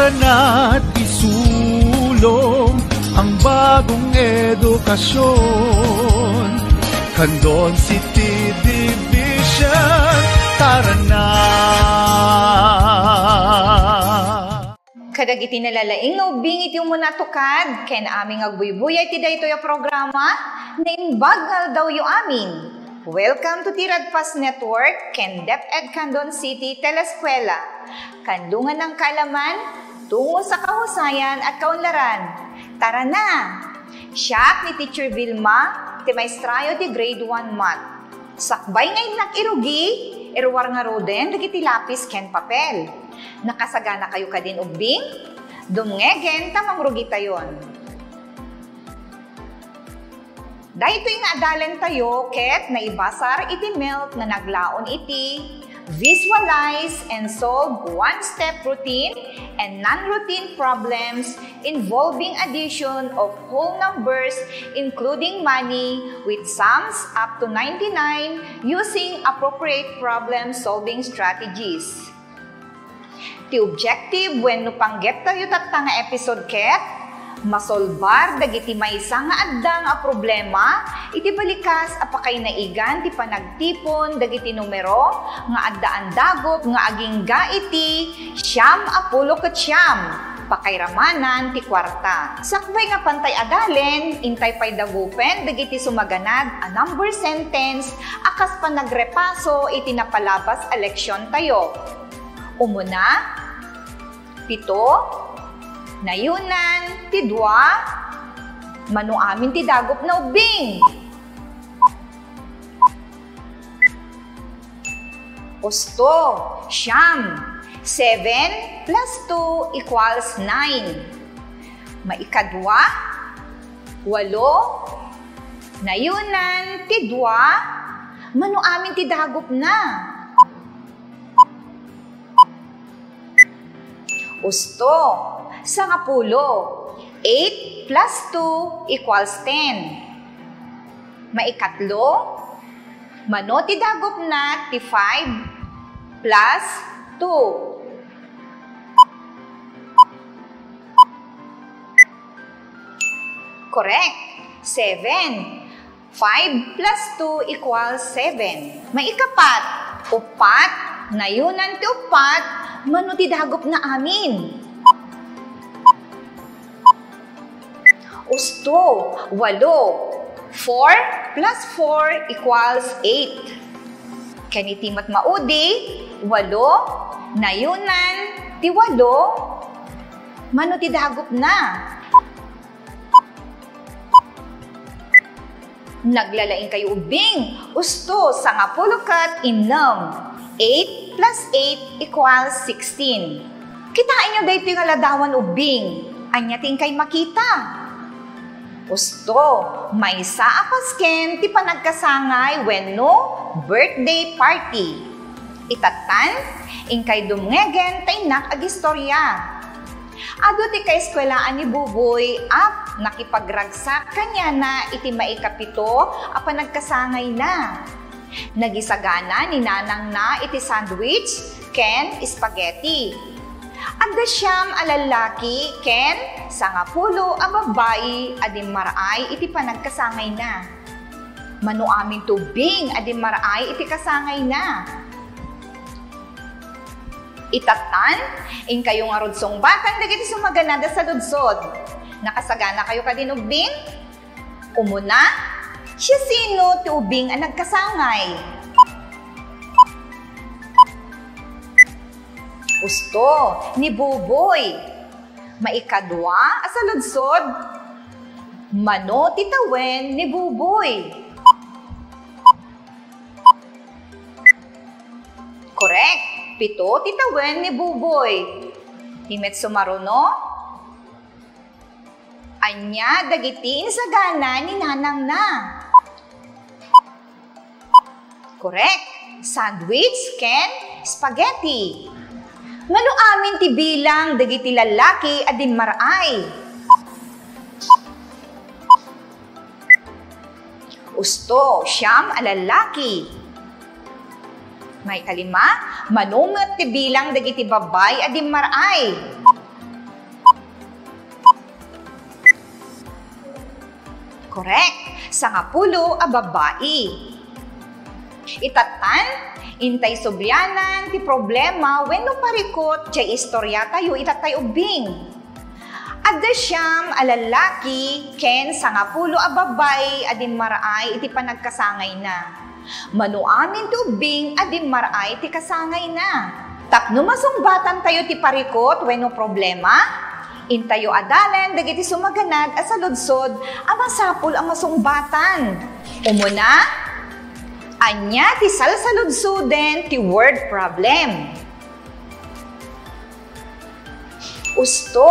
Tara na't isulong ang bagong edukasyon. Candon City Division, tara na! Kadag iti nalalaing no ubing iti umuna tukad, ken aming agbuybuyay ti daytoy a programa, naimbag daw yu amin. Welcome to Tiradpas Network, ken DepEd Candon City Teleskwela. Kandungan ng kaalaman, tungo sa kahusayan at kaunlaran. Tara na! Siya ni Teacher Vilma, ti maestrayo ti Grade 1 Math. Sakbay ngayon nakirugi, irwar nga roden, dagiti lapis ken papel. Nakasagana kayo ka din ubing? Dumngegen tamang rugi tayon. Dahito nga adalen tayo, ket naibasar iti melt na naglaon iti visualize and solve one-step routine and non-routine problems involving addition of whole numbers including money with sums up to 99 using appropriate problem-solving strategies. The objective when no panggep tayo tatta nga episode ket, masolbar dagiti maysa nga addang a problema, iti balikas apakay naigan ti panagtipon dagiti numero nga addaan dagop nga aging iti siyam apulo ket siyam, pakairamanan ti kwarta. Sakbay nga pantay adalen, intay pay dagupen dagiti sumaganad a number sentence akas pa nagrepaso iti napalabas a leksyon tayo. Umuna, 7, nayunan, ti 2, manuamin ti dagop na ubing. Osto, siyam, 7 plus 2 equals 9. Maikadwa, 8, nayunan, ti 2, manuamin ti dagop na. Usto, 10, 8 plus 2 equals 10. Maikatlo, mano ti dagop na ti 5 plus 2. Correct. 7. 5 plus 2 equals 7. Maikapat, 4, nayunan ti 4, mano ti dagop na amin. Usto, 8. 4 plus 4 equals 8. Kanitimat maudi, 8, nayunan ti 8, mano ti dagop na. Naglalaing kayo ubing, usto, 10 ket 6. 8 plus 8 equals 16. Kitain nyo dahito yung aladawan ubing. Anyating kay makita. Usto, may sa apasken ti panagkasangay when no birthday party. Itatan, ingkay dumngegen tay nak agistorya. Ado ti kay eskwelaan ni Buboy at nakipagragsak kanya na iti maikapito a panagkasangay na. Nagisagana ni nanang na iti sandwich ken spaghetti. Adda siyam a lalaki ken 10 a babayi adim maraay iti panagkasangay na. Manuamin tubing adim maraay iti kasangay na. Itatan, kayo nga rodsong batan dagiti sumaganada sa ludsod. Nakasagana kayo kadinubing? Umuna, siya sino ti ubing ang nagkasangay? Usto, ni Buboy. Maikadwa asa ludsod, mano titawen ni Buboy. Correct. 7 titawen ni Buboy. Himet sumaruno? Anya dagiti insagana ni nanang na. Correct. Sandwich ken spaghetti. Ngano amin ti bilang dagiti lalaki adin maraay? Usto, siyam a lalaki. May kalima, manungat ti bilang dagiti babay adin maraay. Correct. Sangapulo a babae. Itatan, intay subyanan, ti problema, wenno parikot, jay istorya tayo, itatay ubing. Adda siyam a lalaki, ken sangapulo a babae, adin maraay, iti panagkasangay na. Manuamin ti ubing, adin maraay, ti kasangay na. Tapno masungbatan tayo ti parikot, wenno problema, intayo adalan, dagiti sumaganad, at sa ludsod, ang masapul ang masungbatan. Umuna, anya ti salsaludsoden ti word problem. Usto,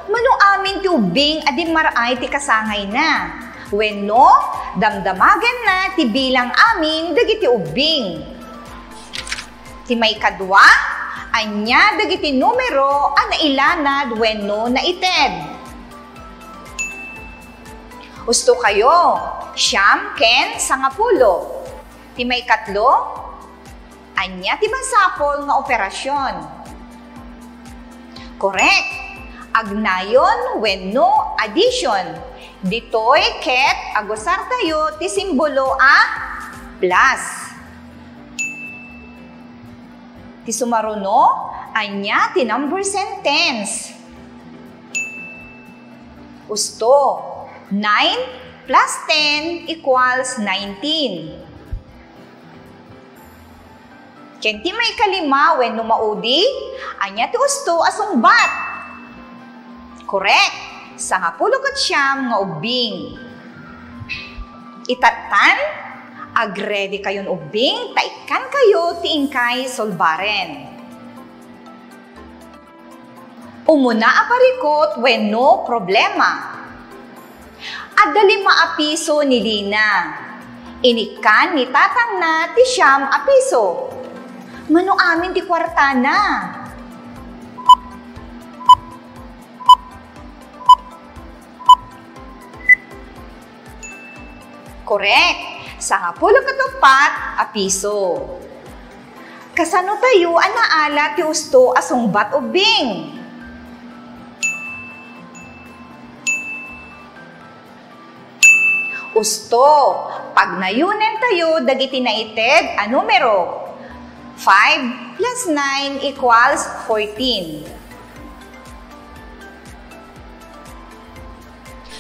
manuamin ti ubing adin maraay ti kasangay na. Wenno, damdamagan na ti bilang amin dagiti ubing. Ti may kadwa, anya dagiti numero a nailanad wenno naited. Usto kayo, siyam ken sangapulo. Ti may katlo, anya ti masapol nga operasyon. Correct. Agnayon wenno addition. Ditoy ket agusar tayo ti simbolo a plus. Ti sumaruno, anya ti number sentence. Usto, 9 plus 10 equals 19. Ken ti may kalima wenno maudi, anya ti usto asungbat. Correct. Sangapulo ket siyam nga ubing. Itatan, agredi kayon ubing, taikan kayo ti ingkay solbaren. Umuna a parikot wenno problema. Adda 5 a piso ni Lina. Inikan ni tatang na ti siyam a piso. Manuamin ti kwarta na. Correct. Sangapulo katupat a piso. Kasano tayo anaala ti usto asungbat ubing? Usto, pag nayunen tayo dagiti naited a numero. 5 plus 9 equals 14.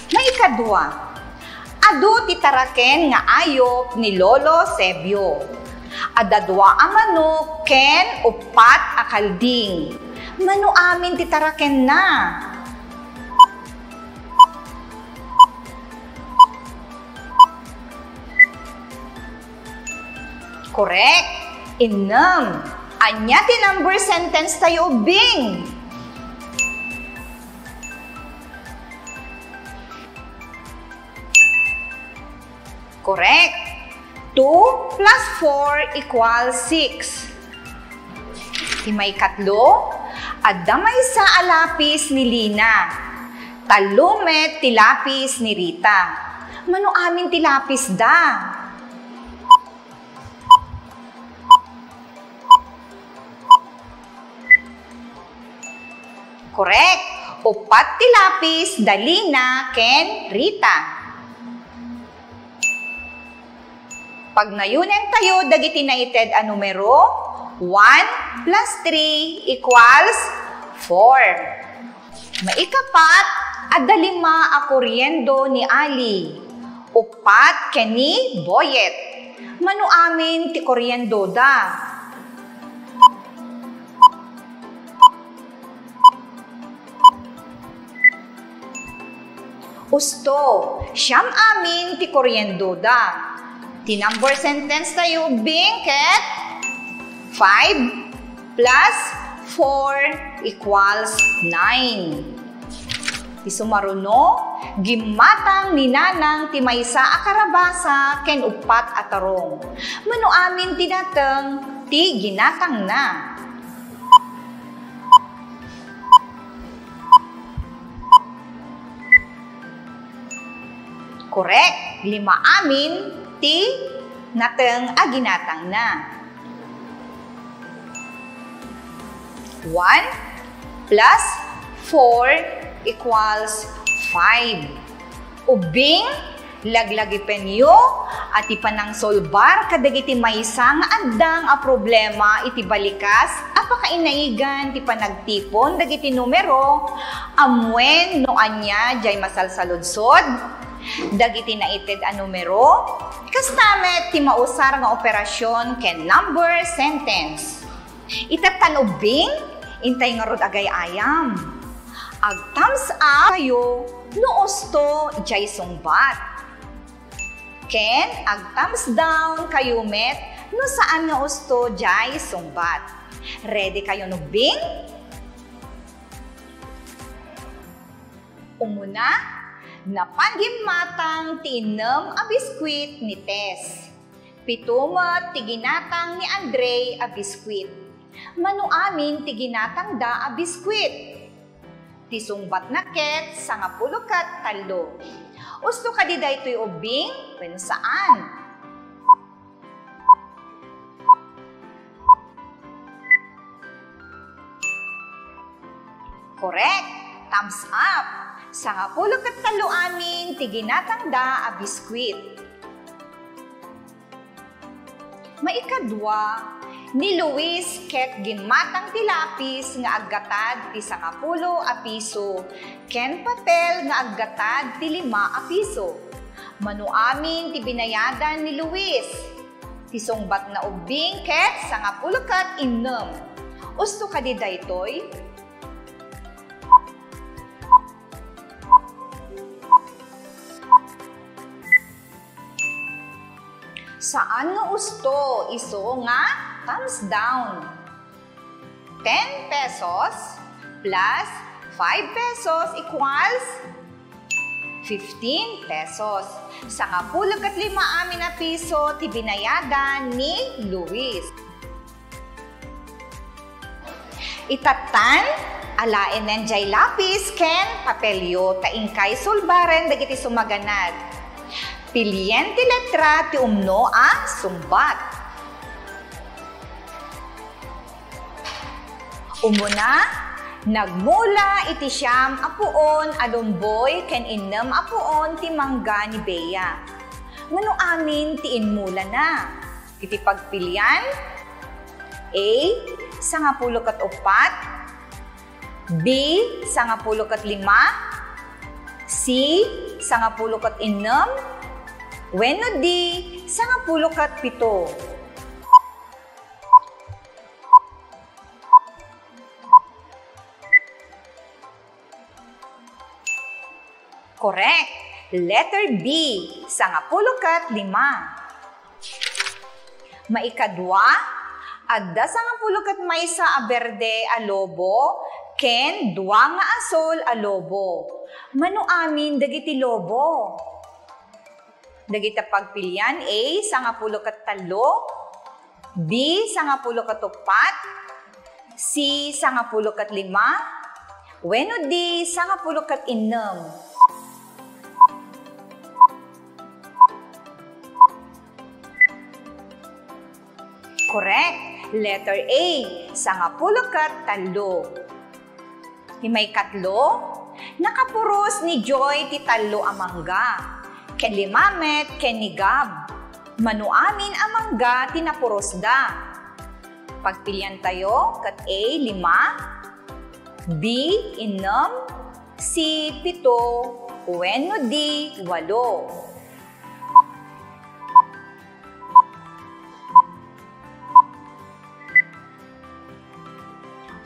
Maikadwa, adu ti taraken nga ayop ni Lolo Sebio. Adadwa a manok ken upat a kalding. Manuamin ti taraken na. Correct. Inam. Anya ti number sentence tayo ubing. Correct. 2 plus 4 equals 6. Ti may katlo, adda may sa alapis ni Lina. Talumet ti lapis ni Rita. Manuamin ti lapis da. Correct. Upat ti lapis da Lina ken Rita. Pag nayunen tayo, dagiti naited a numero, 1 plus 3 equals 4. Maikapat, adda 5 a kuryendo ni Ali. Upat keni Boyet. Manuamin ti kuryendo da. Usto, siyam amin ti kuryendo da. Ti number sentence tayo bingket 5 plus 4 equals 9. Ti sumaruno, gimatang ni nanang ti maysa a karabasa ken upat a tarong. Manuamin ti dateng ti ginatang na. Correct. 5 amin ti nateng a ginatang na. 1 plus 4 equals 5. Ubing Laglagi penyo at ipanang solbar kadagiti maysa nga addang a problema iti balikas apakainaigan ti panagtipon dagiti numero amwen no anya jay masalsaludsod dagiti naited a numero kastamet ti mausar nga operasyon ken number sentence. Itatanubing intay nga rod agay ayam. Ag thumbs up kayo no usto jay sungbat. Ken, ag thumbs down kayo met no saan nga usto jay sungbat. Ready kayo no bing? Umuna, napanggimatang tiinem a biskwit ni Tess. Pitumat tiginatang ni Andre a biskwit. Manuamin tiginatang da a biskwit. Tisungbat na ket sangapulukat talo. Usto ka di daytoy ubing, when saan? Correct! Thumbs up! Sangapulo kat talo amin, tiginatang da a biskwit. Maikadwa, ni Luis ket gimatang tilapis nga aggatad ti 10 a piso, ken papel nga aggatad ti 5 a piso. Manuamin ti binayadan ni Luis. Ti sungbat na ubing ket 10 kat 6. Usto ka di daytoy? Saan nga usto iso nga thumbs down? 10 pesos plus 5 pesos equals 15 pesos. 10 kat 5 amin na piso ti binayadan ni Luis. Itatan, alaen nen jay lapis ken papelyo taingkay sulbaren dagiti sumaganad. Pilyen ti letra ti umno a sumbat. Umuna, nagmula iti siyam a puon a lumboy ken 6 a puon ti mangga ni Bea. Ngano amin ti inmula na? Iti pagpilyan? A. 10 kat 4, B. 10 kat 5, C. 10 kat 6, wenno D. 10 kat 7. Correct. Letter B, 10 kat 5. Maikadwa, adda 10 kat maysa a berde a lobo, ken 2 nga asol a lobo. Manuamin dagiti lobo. Dagiti pagpilyan A, 10 kat 3, B, 10 kat 4, C, 10 kat 5, wenno D, 10 kat 6. Correct. Letter A, 10 kat 3. Himay katlo, nakapuros ni Joy ti 3 a mangga. Ken 5 met ken ni Gab. Manuamin a mangga tinapuros da. Pagpilian tayo kat A, 5, B, 6, C, 7, wenno D, 8.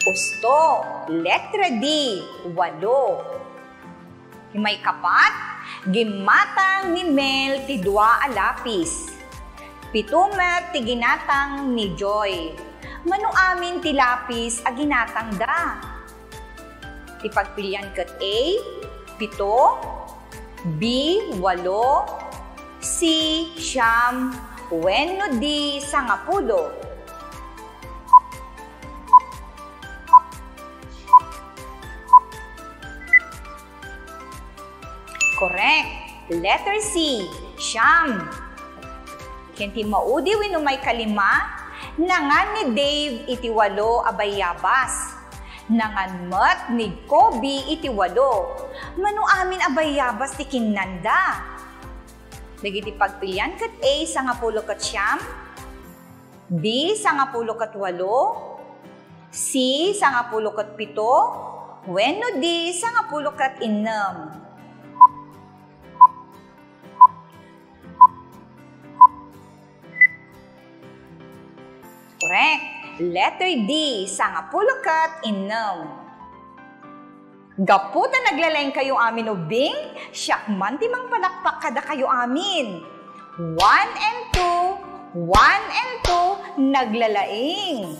Usto, letra D, 8. Himay kapat, gimatang ni Mel ti 2 a lapis. 7 met ti ginatang ni Joy. Manuamin ti lapis a ginatang da. Ipagpilian kat A, 7, B, 8, C, 9, wenno D, 10. Correct. Letter C, 9. Kenti maudi wenno may kalima, nangan ni Dave iti 8 a bayabas. Nangan met ni Kobe iti 8. Manuamin a bayabas ti kinanda. Dagiti pagpilian ket A sangapulo ket siyam, B sangapulo ket walo, C sangapulo ket pito, wenno D sangapulo ket innem. Correct. Letter D, sangapulo ket innem. Gaputa naglalaing kayo amin ubing, syakman timang palakpak kada kayo amin. 1 and 2, 1 and 2, naglalaing.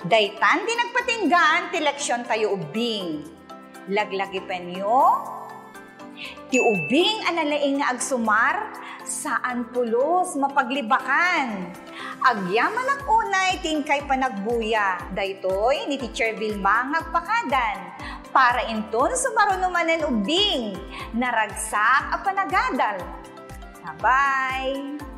Daytan di nagpatinggan, ti leksyon tayo ubing. Laglagi penyo, ti ubing analaing nga agsumar, saan pulos mapaglibakan. Agyaman ang unay tingkay panagbuya, daytoy ni Teacher Vilma ngagpakadan, para inton sumarunumanen ubing, naragsak a panagadal. Bye-bye!